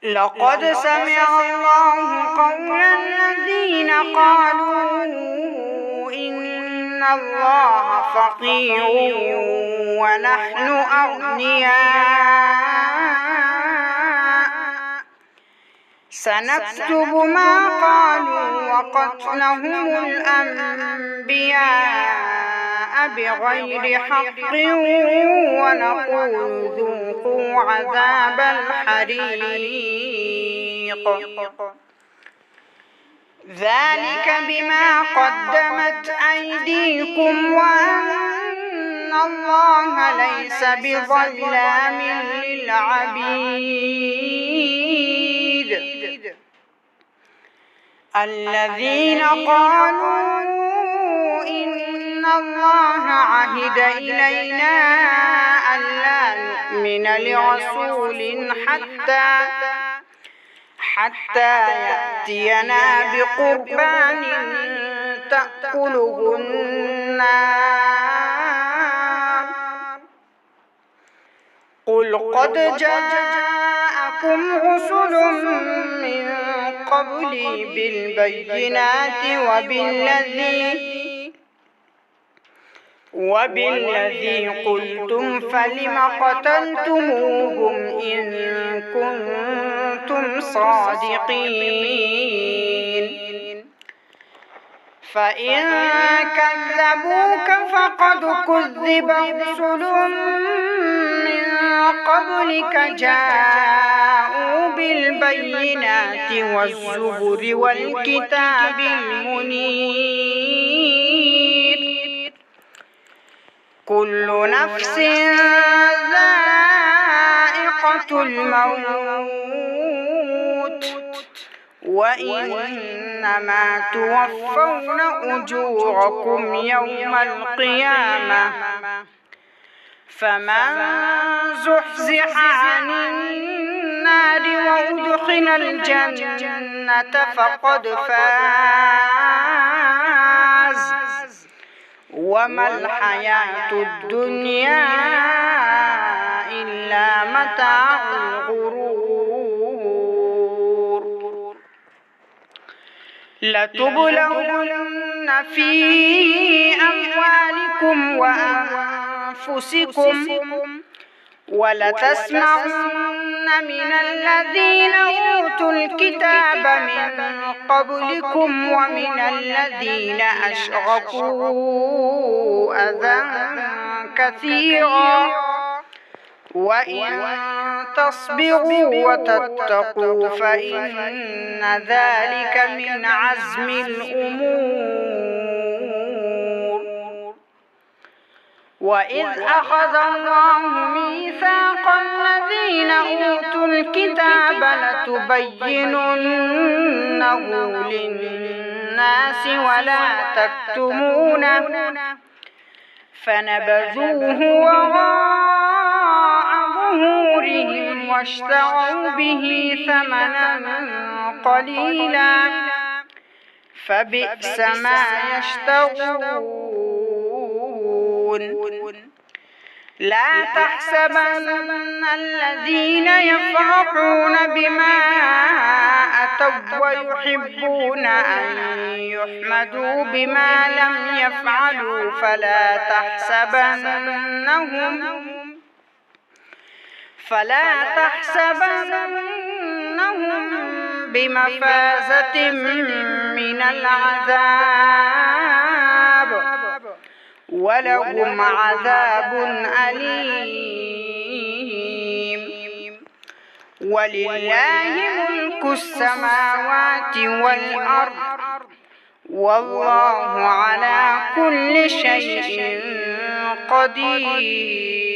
لقد سمع الله قول الذين قالوا إن الله فقير ونحن أغنياء سنكتب ما قالوا وقتلهم الأنبياء بغير حق ونقول ذوقوا عذاب الحريق ذلك بما قدمت أيديكم وأن الله ليس بظلام للعبيد الذين قالوا إن الله عهد إلينا ألا نؤمن لرسول حتى يأتينا بقربان تأكله النار قل قد جاءكم رسل من قبلي بالبينات وبالذي قلتم فلم قتلتموهم إن كنتم صادقين فإن كذبوك فقد كذب رسل من قبلك جاءوا بالبينات والزبر والكتاب المنير كل نفس ذائقة الموت وإنما توفون أجوركم يوم القيامة فمن زحزح عن النار وأدخل الجنة فقد فاز وما الحياة الدنيا إلا متاع الغرور لتبلون في أموالكم وأنفسكم ولتسمعن من الذين أوتوا الكتاب من قبلكم ومن الذين أشركوا أذى كثيرا وإن تصبروا وتتقوا فإن ذلك من عزم الأمور وإذ أخذ الله ميثاق الذين أوتوا الكتاب لتبيننه للناس ولا تكتمونه فنبذوه وراء ظهورهم واشتروا به ثمنا قليلا فبئس ما يشترون لا تحسبن الذين يفرحون بما أتوا ويحبون أن يحمدوا بما لم يفعلوا فلا تحسبنهم بمفازة من العذاب ولهم عذاب أليم ولله ملك السماوات والأرض والله على كل شيء قدير.